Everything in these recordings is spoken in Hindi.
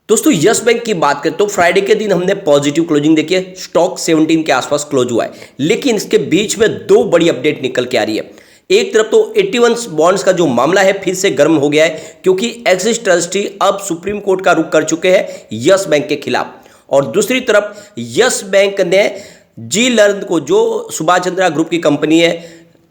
दोस्तों यस बैंक की बात करें तो फ्राइडे के दिन हमने पॉजिटिव क्लोजिंग देखी है। स्टॉक 17 के आसपास क्लोज हुआ है, लेकिन इसके बीच में दो बड़ी अपडेट निकल के आ रही है। एक तरफ तो 81 बॉन्ड्स का जो मामला है फिर से गर्म हो गया है, क्योंकि एक्सिस ट्रस्टी अब सुप्रीम कोर्ट का रुख कर चुके हैं यस बैंक के खिलाफ। और दूसरी तरफ यस बैंक ने जी लर्न को, जो सुभाष चंद्रा ग्रुप की कंपनी है,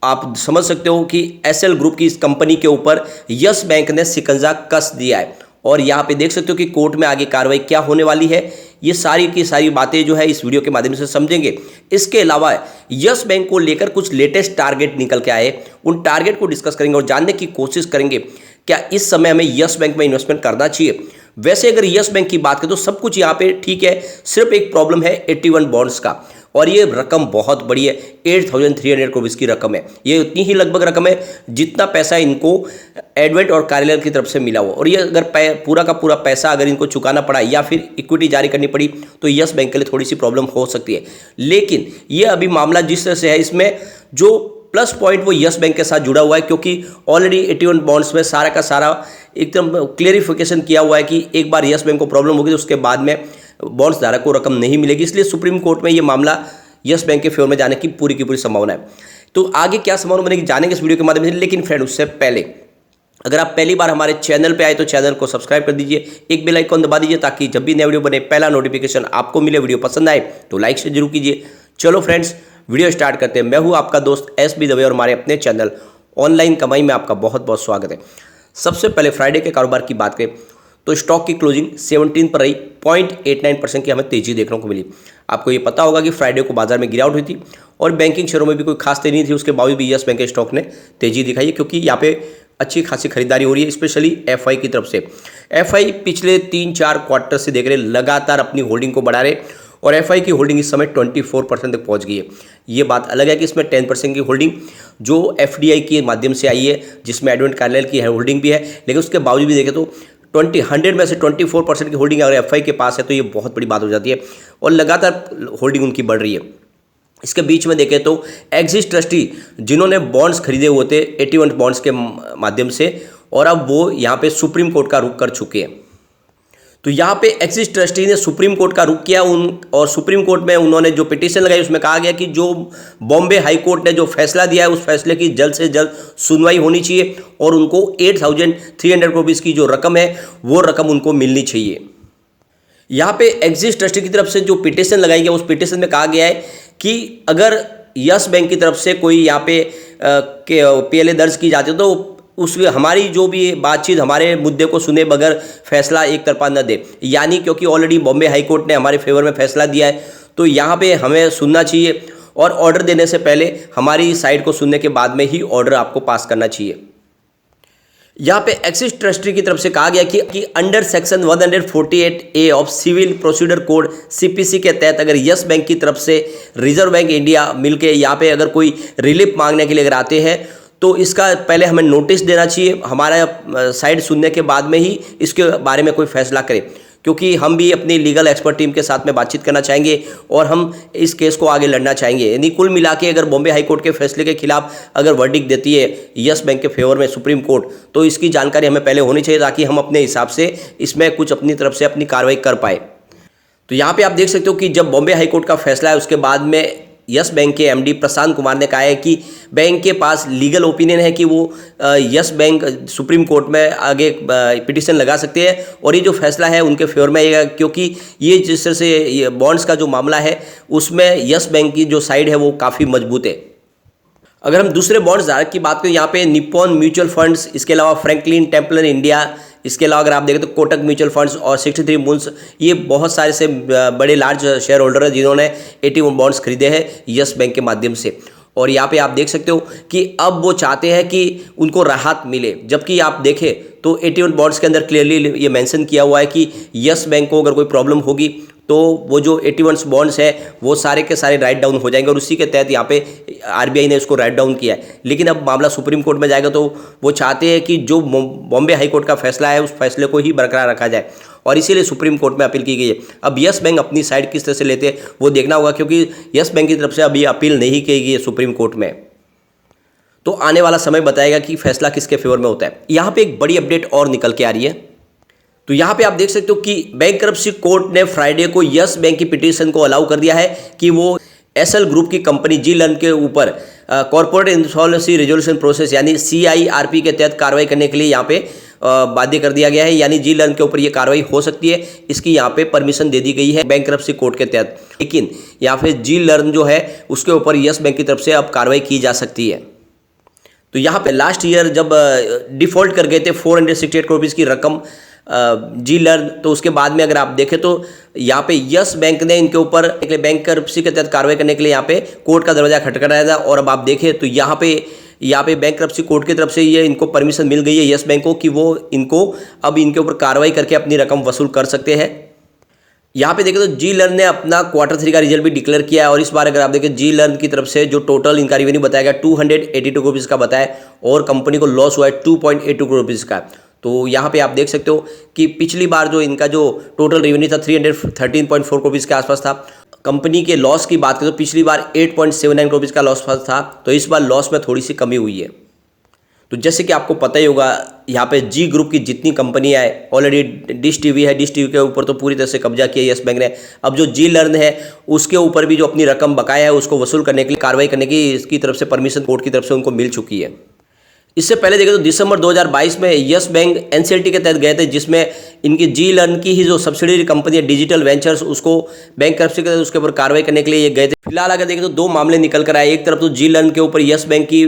आप समझ सकते हो कि एसएल ग्रुप की इस कंपनी के ऊपर यस बैंक ने शिकंजा कस दिया है। और यहाँ पे देख सकते हो कि कोर्ट में आगे कार्रवाई क्या होने वाली है। ये सारी की सारी बातें जो है इस वीडियो के माध्यम से समझेंगे। इसके अलावा यस बैंक को लेकर कुछ लेटेस्ट टारगेट निकल के आए, उन टारगेट को डिस्कस करेंगे और जानने की कोशिश करेंगे क्या इस समय हमें यस बैंक में इन्वेस्टमेंट करना चाहिए। वैसे अगर यस बैंक की बात करें तो सब कुछ यहाँ पे ठीक है, सिर्फ एक प्रॉब्लम है 81 बॉन्ड्स का, और ये रकम बहुत बड़ी है। 8,300 करोड़ की रकम है। ये उतनी ही लगभग रकम है जितना पैसा इनको एडवेंट और कार्यालय की तरफ से मिला हुआ। और ये अगर पूरा का पूरा पैसा अगर इनको चुकाना पड़ा या फिर इक्विटी जारी करनी पड़ी तो यस बैंक के लिए थोड़ी सी प्रॉब्लम हो सकती है। लेकिन ये अभी मामला जिस तरह से है, इसमें जो प्लस पॉइंट वो यस बैंक के साथ जुड़ा हुआ है, क्योंकि ऑलरेडी 81 बॉन्ड्स में सारा का सारा एकदम क्लियरिफिकेशन किया हुआ है कि एक बार यस बैंक को प्रॉब्लम होगी तो उसके बाद में बॉन्ड्स धारक को रकम नहीं मिलेगी। इसलिए सुप्रीम कोर्ट में ये मामला यस बैंक के फेवर में जाने की पूरी संभावना है। तो आगे क्या संभावना बनेगी जानेंगे इस वीडियो के माध्यम से। लेकिन फ्रेंड, उससे पहले अगर आप पहली बार हमारे चैनल पे आए तो चैनल को सब्सक्राइब कर दीजिए, एक बेल आइकन दबा दीजिए ताकि जब भी नया वीडियो बने पहला नोटिफिकेशन आपको मिले। वीडियो पसंद आए तो लाइक से जरूर कीजिए। चलो फ्रेंड्स, वीडियो स्टार्ट करते हैं। मैं हूँ आपका दोस्त SB दवे और हमारे अपने चैनल ऑनलाइन कमाई में आपका बहुत बहुत स्वागत है। सबसे पहले फ्राइडे के कारोबार की बात करें तो स्टॉक की क्लोजिंग 17 पर रही। 0.89% की हमें तेजी देखने को मिली। आपको ये पता होगा कि फ्राइडे को बाजार में गिरावट हुई थी और बैंकिंग शेयरों में भी कोई खास तेजी नहीं थी। उसके बावजूद भी यस बैंक के स्टॉक ने तेजी दिखाई है, क्योंकि यहाँ पे अच्छी खासी खरीदारी हो रही है, स्पेशली FI की तरफ से। FI पिछले 3-4 क्वार्टर से देख रहे लगातार अपनी होल्डिंग को बढ़ा रहे, और FI की होल्डिंग इस समय 24% तक पहुंच गई है। ये बात अलग है कि इसमें 10% की होल्डिंग जो FDI के माध्यम से आई है, जिसमें एडवेंट कार्यालय की होल्डिंग भी है, लेकिन उसके बावजूद भी देखें तो 100 में से 24% की होल्डिंग अगर FI के पास है तो ये बहुत बड़ी बात हो जाती है, और लगातार होल्डिंग उनकी बढ़ रही है। इसके बीच में देखें तो एक्सिस ट्रस्टी जिन्होंने बॉन्ड्स खरीदे हुए थे 81 बॉन्ड्स के माध्यम से, और अब वो यहाँ पे सुप्रीम कोर्ट का रुख कर चुके हैं। तो यहाँ पे एक्सिस ट्रस्टी ने सुप्रीम कोर्ट का रुख किया और सुप्रीम कोर्ट में उन्होंने जो पिटीशन लगाई उसमें कहा गया कि जो बॉम्बे हाई कोर्ट ने जो फैसला दिया है उस फैसले की जल्द से जल्द सुनवाई होनी चाहिए, और उनको 8,300 करोड़ की जो रकम है वो रकम उनको मिलनी चाहिए। यहाँ पे एक्सिस ट्रस्टी की तरफ से जो पिटीशन लगाई गई उस पिटीशन में कहा गया है कि अगर यस बैंक की तरफ से कोई यहाँ पे PLA दर्ज की जाती है तो उस हमारी जो भी बातचीत हमारे मुद्दे को सुने बगैर फैसला एक तरफा न दे। यानी क्योंकि ऑलरेडी बॉम्बे हाई कोर्ट ने हमारे फेवर में फैसला दिया है तो यहाँ पे हमें सुनना चाहिए, और ऑर्डर देने से पहले हमारी साइड को सुनने के बाद में ही ऑर्डर आपको पास करना चाहिए। यहाँ पे एक्सिस ट्रस्टी की तरफ से कहा गया कि under section 148A of civil procedure code CPC के तहत अगर यस बैंक की तरफ से रिजर्व बैंक इंडिया मिलके यहाँ पे अगर कोई रिलीफ मांगने के लिए अगर आते हैं तो इसका पहले हमें नोटिस देना चाहिए, हमारा साइड सुनने के बाद में ही इसके बारे में कोई फैसला करें, क्योंकि हम भी अपनी लीगल एक्सपर्ट टीम के साथ में बातचीत करना चाहेंगे और हम इस केस को आगे लड़ना चाहेंगे। यानी कुल मिला के अगर बॉम्बे हाई कोर्ट के फैसले के खिलाफ अगर वर्डिक्ट देती है यस बैंक के फेवर में सुप्रीम कोर्ट, तो इसकी जानकारी हमें पहले होनी चाहिए ताकि हम अपने हिसाब से इसमें कुछ अपनी तरफ से अपनी कार्रवाई कर पाए। तो यहाँ पे आप देख सकते हो कि जब बॉम्बे हाई कोर्ट का फैसला है उसके बाद में यस बैंक के MD प्रशांत कुमार ने कहा है कि बैंक के पास लीगल ओपिनियन है कि वो यस बैंक सुप्रीम कोर्ट में आगे पिटीशन लगा सकते हैं, और ये जो फैसला है उनके फेवर में आएगा, क्योंकि ये जिस तरह से ये बॉन्ड्स का जो मामला है उसमें यस बैंक की जो साइड है वो काफ़ी मजबूत है। अगर हम दूसरे बॉन्ड्स धारक की बात करें यहाँ पे निप्पॉन म्यूचुअल फंड्स, इसके अलावा फ्रैंकलिन टेम्पलर इंडिया, इसके अलावा अगर आप देखें तो कोटक म्यूचुअल फंड्स और 63 मून्स, ये बहुत सारे से बड़े लार्ज शेयर होल्डर हैं जिन्होंने 81 बॉन्ड्स खरीदे हैं यस बैंक के माध्यम से। और यहाँ पे आप देख सकते हो कि अब वो चाहते हैं कि उनको राहत मिले, जबकि आप देखें तो 81 बॉन्ड्स के अंदर क्लियरली ये मेंशन किया हुआ है कि यस बैंक को अगर कोई प्रॉब्लम होगी तो वो जो 81 बॉन्ड्स है वो सारे के सारे राइट डाउन हो जाएंगे, और उसी के तहत यहाँ पे RBI ने इसको राइट डाउन किया है। लेकिन अब मामला सुप्रीम कोर्ट में जाएगा तो वो चाहते हैं कि जो बॉम्बे हाई कोर्ट का फैसला है उस फैसले को ही बरकरार रखा जाए, और इसीलिए सुप्रीम कोर्ट में अपील की गई है। अब यस बैंक अपनी साइड किस तरह से लेते हैं वो देखना होगा, क्योंकि यस बैंक की तरफ से अभी अपील नहीं की गई है सुप्रीम कोर्ट में। तो आने वाला समय बताएगा कि फैसला किसके फेवर में होता है। यहाँ पे एक बड़ी अपडेट और निकल के आ रही है। तो यहाँ पे आप देख सकते हो कि बैंक्रप्सी कोर्ट ने फ्राइडे को यस बैंक की पिटीशन को अलाउ कर दिया है कि वो एसएल ग्रुप की कंपनी जी लर्न के ऊपर कॉर्पोरेट इंसॉल्वेंसी रेजोल्यूशन प्रोसेस यानी CIRP के तहत कार्रवाई करने के लिए यहाँ पे बाध्य कर दिया गया है, यानी जी लर्न के ऊपर ये कार्रवाई हो सकती है। इसकी यहाँ पे परमिशन दे दी गई है बैंक्रप्सी कोर्ट के तहत, लेकिन यहाँ पे जी लर्न जो है उसके ऊपर यस बैंक की तरफ से अब कार्रवाई की जा सकती है। तो यहाँ पे लास्ट ईयर जब डिफॉल्ट कर गए थे 468 करोड़ रुपीज़ की रकम जी लर्न, तो उसके बाद में अगर आप देखें तो यहाँ पे यस बैंक ने इनके ऊपर बैंक्रप्सी के तहत कार्रवाई करने के लिए यहाँ पे कोर्ट का दरवाजा खटखटाया था। और अब आप देखें तो यहाँ पे बैंक्रप्सी कोर्ट की तरफ से ये इनको परमिशन मिल गई है यस बैंक को कि वो इनको अब इनके ऊपर कार्रवाई करके अपनी रकम वसूल कर सकते हैं। यहाँ पे देखें तो जी लर्न ने अपना Q3 का रिजल्ट भी डिक्लेयर किया है और इस बार अगर आप देखें जी लर्न की तरफ से जो टोटल इनका रेवेन्यू बताया गया 282 करोड़ रुपीज़ का बताया और कंपनी को लॉस हुआ है 2.82 करोड़ रुपीज़ का। तो यहाँ पे आप देख सकते हो कि पिछली बार जो इनका जो टोटल रेवेन्यू था 313.4 करोड़ रुपीज़ के आसपास था। कंपनी के लॉस की बात करें तो पिछली बार 8.79 करोड़ रुपीज़ का लॉस था, तो इस बार लॉस में थोड़ी सी कमी हुई है। तो जैसे कि आपको पता ही होगा यहाँ पे जी ग्रुप की जितनी कंपनियाँ है ऑलरेडी डिश टीवी है, डिश टीवी के ऊपर तो पूरी तरह से कब्जा किया यस बैंक ने। अब जो जी लर्न है उसके ऊपर भी जो अपनी रकम बकाया है उसको वसूल करने के लिए कार्रवाई करने की इसकी तरफ से परमिशन कोर्ट की तरफ से उनको मिल चुकी है। इससे पहले देखें तो दिसंबर 2022 में यस बैंक NCLT के तहत गए थे, जिसमें इनकी जी लर्न की ही जो सब्सिडियरी कंपनी है डिजिटल वेंचर्स उसको बैंक्रप्सी के तहत उसके ऊपर कार्रवाई करने के लिए ये गए थे। फिलहाल अगर देखें तो दो मामले निकल कर आए, एक तरफ तो जी लर्न के ऊपर यस बैंक की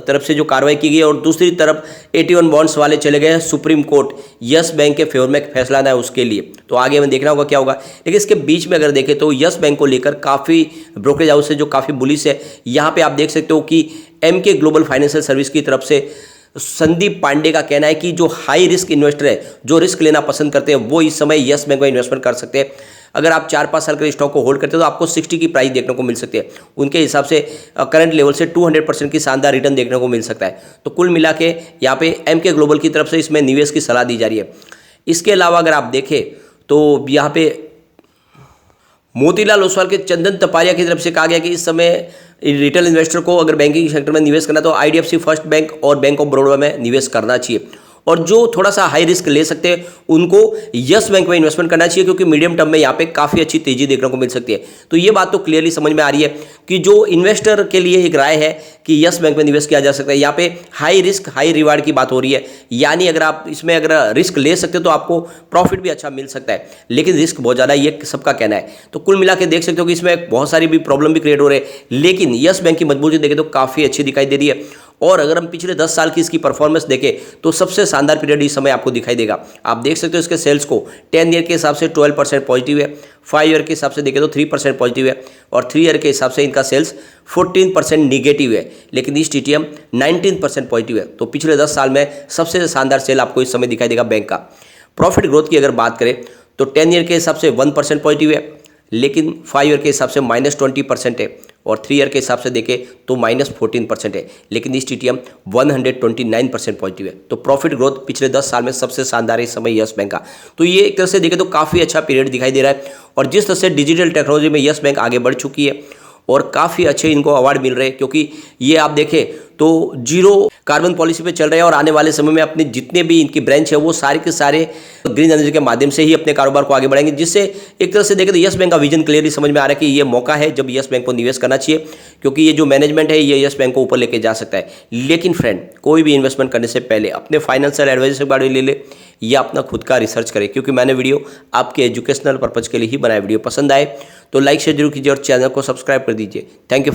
तरफ से जो कार्रवाई की गई और दूसरी तरफ 81 बॉन्ड्स वाले चले गए हैं सुप्रीम कोर्ट यस बैंक के फेवर में फैसला ना है उसके लिए। तो आगे हमें देखना होगा क्या होगा, लेकिन इसके बीच में अगर देखें तो यस बैंक को लेकर काफ़ी ब्रोकरेज हाउस है जो काफ़ी बुलिश है। यहाँ पे आप देख सकते हो कि MK ग्लोबल फाइनेंशियल सर्विस की तरफ से संदीप पांडे का कहना है कि जो हाई रिस्क इन्वेस्टर है, जो रिस्क लेना पसंद करते हैं, वो इस समय यस बैंक में इन्वेस्टमेंट कर सकते हैं। अगर आप 4-5 साल के स्टॉक को होल्ड करते हो तो आपको 60 की प्राइस देखने को मिल सकती है। उनके हिसाब से करंट लेवल से 200% की शानदार रिटर्न देखने को मिल सकता है। तो कुल मिला के यहाँ पे MK ग्लोबल की तरफ से इसमें निवेश की सलाह दी जा रही है। इसके अलावा अगर आप देखें तो यहाँ पे मोतीलाल ओसवाल के चंदन तपारिया की तरफ से कहा गया कि इस समय रिटेल इन्वेस्टर को अगर बैंकिंग सेक्टर में निवेश करना तो IDFC फर्स्ट बैंक और बैंक ऑफ बड़ौदा में निवेश करना चाहिए, और जो थोड़ा सा हाई रिस्क ले सकते हैं उनको यस बैंक में इन्वेस्टमेंट करना चाहिए, क्योंकि मीडियम टर्म में यहाँ पे काफ़ी अच्छी तेजी देखने को मिल सकती है। तो ये बात तो क्लियरली समझ में आ रही है कि जो इन्वेस्टर के लिए एक राय है कि यस बैंक में निवेश किया जा सकता है। यहाँ पे हाई रिस्क हाई रिवार्ड की बात हो रही है, यानी अगर आप इसमें अगर रिस्क ले सकते हो तो आपको प्रॉफिट भी अच्छा मिल सकता है, लेकिन रिस्क बहुत ज़्यादा ये सबका कहना है। तो कुल मिला के देख सकते हो कि इसमें बहुत सारी भी प्रॉब्लम भी क्रिएट हो रहे हैं, लेकिन यस बैंक की मजबूती देखें तो काफ़ी अच्छी दिखाई दे रही है। और अगर हम पिछले 10 साल की इसकी परफॉर्मेंस देखें तो सबसे शानदार पीरियड इस समय आपको दिखाई देगा। आप देख सकते हो इसके सेल्स को 10 ईयर के हिसाब से 12% पॉजिटिव है, 5 ईयर के हिसाब से देखें तो 3% पॉजिटिव है, और 3 ईयर के हिसाब से इनका सेल्स 14% निगेटिव है, लेकिन इस TTM 19% पॉजिटिव है। तो पिछले 10 साल में सबसे शानदार सेल आपको इस समय दिखाई देगा बैंक का। प्रॉफिट ग्रोथ की अगर बात करें तो 10 ईयर के हिसाब से 1% पॉजिटिव है, लेकिन 5 ईयर के हिसाब से -20% है, और 3 ईयर के हिसाब से देखें तो -14% है, लेकिन इस TTM 129% पॉजिटिव है। तो प्रॉफिट ग्रोथ पिछले 10 साल में सबसे शानदार है इस समय यस बैंक का। तो ये एक तरह से देखें तो काफ़ी अच्छा पीरियड दिखाई दे रहा है, और जिस तरह से डिजिटल टेक्नोलॉजी में यस बैंक आगे बढ़ चुकी है और काफ़ी अच्छे इनको अवार्ड मिल रहे हैं, क्योंकि ये आप देखें तो जीरो कार्बन पॉलिसी पे चल रहे हैं और आने वाले समय में अपने जितने भी इनकी ब्रांच है वो सारे के सारे ग्रीन एनर्जी के माध्यम से ही अपने कारोबार को आगे बढ़ाएंगे, जिससे एक तरह से देखें तो यस बैंक का विजन क्लियरली समझ में आ रहा है कि ये मौका है जब यस बैंक को निवेश करना चाहिए, क्योंकि ये जो मैनेजमेंट है ये यस बैंक को ऊपर लेके जा सकता है। लेकिन फ्रेंड, कोई भी इन्वेस्टमेंट करने से पहले अपने फाइनेंशियल एडवाइजर से बारे ले ले या अपना खुद का रिसर्च करें, क्योंकि मैंने वीडियो आपके एजुकेशनल पर्पज़ के लिए ही बनाया। वीडियो पसंद आए तो लाइक शेयर जरूर कीजिए और चैनल को सब्सक्राइब कर दीजिए। Thank you.